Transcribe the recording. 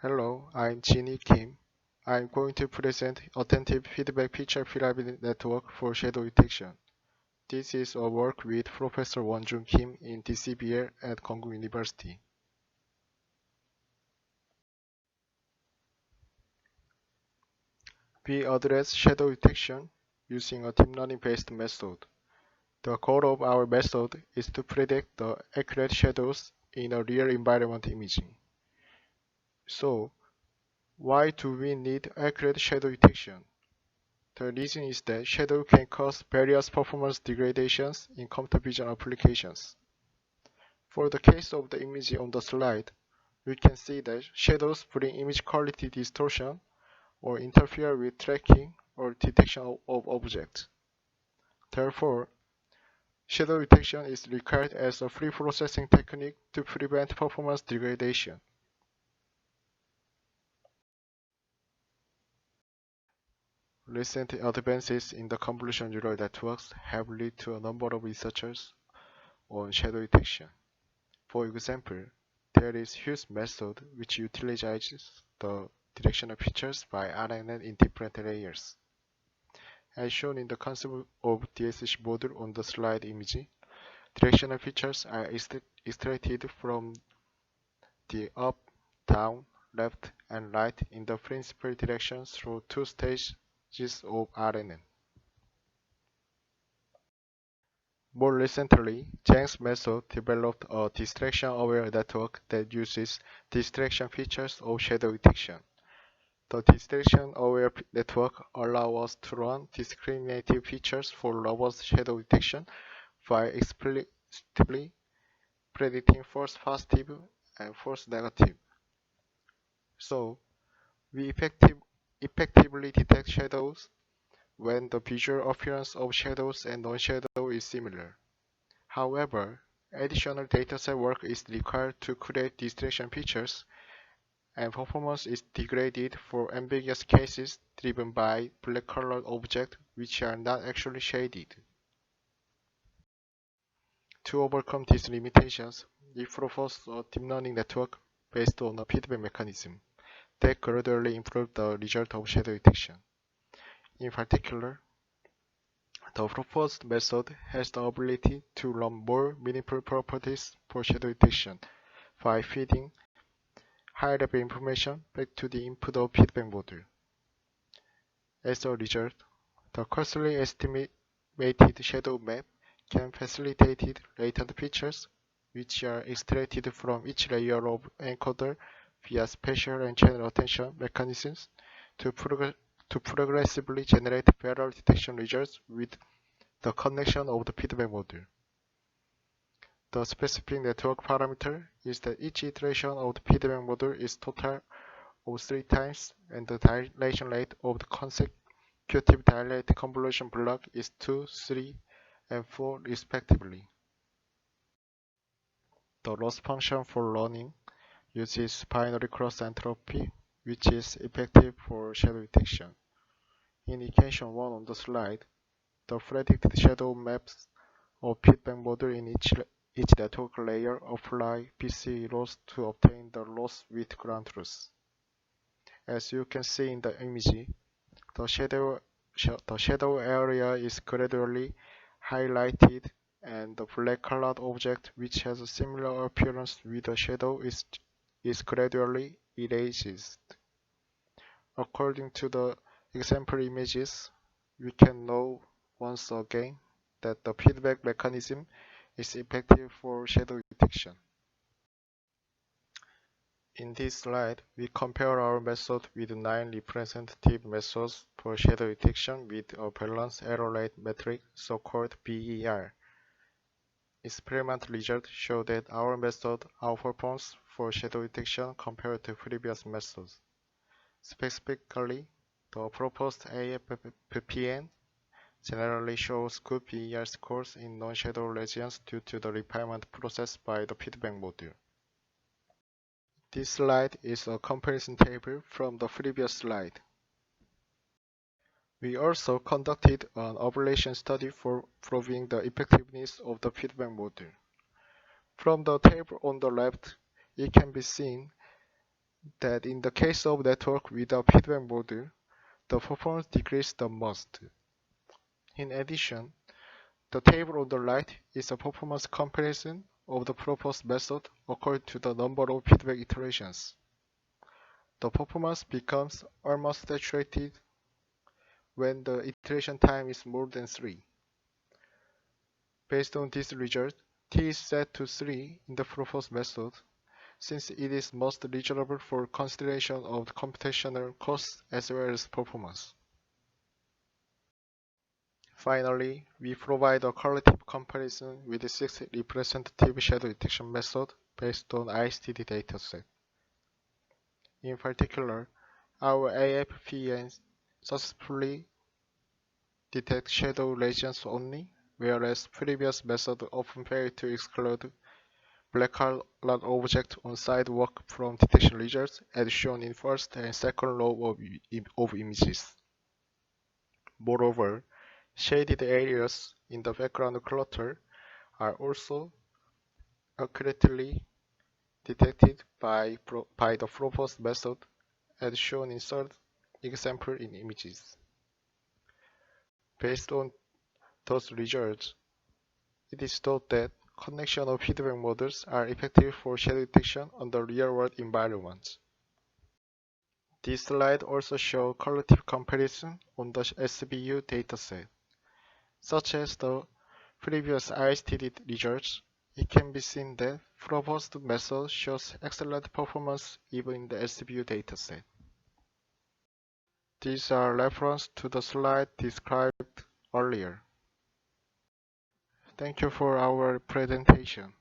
Hello, I'm Jinhee Kim. I'm going to present Attentive Feedback Picture Pyramid Network for Shadow Detection. This is a work with Professor Wonjun Kim in DCBL at Konkuk University. We address shadow detection using a deep learning-based method. The goal of our method is to predict the accurate shadows in a real environment imaging. So, why do we need accurate shadow detection? The reason is that shadow can cause various performance degradations in computer vision applications. For the case of the image on the slide, we can see that shadows bring image quality distortion or interfere with tracking or detection of objects. Therefore, shadow detection is required as a pre-processing technique to prevent performance degradation. Recent advances in the convolutional neural networks have led to a number of researchers on shadow detection. For example, there is Hughes method which utilizes the directional features by RNN in different layers. As shown in the concept of DSC model on the slide image, directional features are extracted from the up, down, left, and right in the principal direction through two stages of RNN. More recently, Zhang's method developed a distraction-aware network that uses distraction features of shadow detection. The distraction-aware network allows us to run discriminative features for robust shadow detection by explicitly predicting false positive and false negative. So, we effectively detect shadows when the visual appearance of shadows and non-shadow is similar. However, additional dataset work is required to create distraction features, and performance is degraded for ambiguous cases driven by black-colored objects which are not actually shaded. To overcome these limitations, we propose a deep learning network based on a feedback mechanism that gradually improves the result of shadow detection. In particular, the proposed method has the ability to learn more meaningful properties for shadow detection by feeding high-level information back to the input of feedback module. As a result, the coarsely estimated shadow map can facilitate latent features which are extracted from each layer of encoder via spatial and channel attention mechanisms to progressively generate better detection results with the connection of the feedback module. The specific network parameter is that each iteration of the feedback module is total of 3 times, and the dilation rate of the consecutive dilated convolution block is 2, 3, and 4 respectively. The loss function for learning uses binary cross entropy, which is effective for shadow detection. In equation 1 on the slide, the predicted shadow maps of feedback module in each network layer apply BC loss to obtain the loss with ground truth. As you can see in the image, the shadow area is gradually highlighted, and the black-colored object, which has a similar appearance with the shadow, is gradually erased. According to the example images, we can know once again that the feedback mechanism is effective for shadow detection. In this slide, we compare our method with 9 representative methods for shadow detection with a balanced error rate metric, so-called BER. Experimental results show that our method outperforms for shadow detection compared to previous methods. Specifically, the proposed AFPN generally shows good BER scores in non-shadow regions due to the refinement process by the feedback module. This slide is a comparison table from the previous slide. We also conducted an evaluation study for proving the effectiveness of the feedback module. From the table on the left, it can be seen that in the case of network without feedback module, the performance decreased the most. In addition, the table on the right is a performance comparison of the proposed method according to the number of feedback iterations. The performance becomes almost saturated when the iteration time is more than 3. Based on this result, t is set to 3 in the proposed method, since it is most reasonable for consideration of the computational cost as well as performance. Finally, we provide a correlative comparison with 6 representative shadow detection methods based on ISTD dataset. In particular, our AFPN successfully detect shadow lesions only, whereas previous methods often fail to exclude black colored objects on sidewalk from detection results, as shown in first and second row of images. Moreover, shaded areas in the background clutter are also accurately detected by the proposed method, as shown in third example in images. Based on those results, it is thought that connection of feedback models are effective for shadow detection under real-world environments. This slide also shows correlative comparison on the SBU dataset. Such as the previous ISTD results, it can be seen that proposed method shows excellent performance even in the SBU dataset. These are references to the slide described earlier. Thank you for our presentation.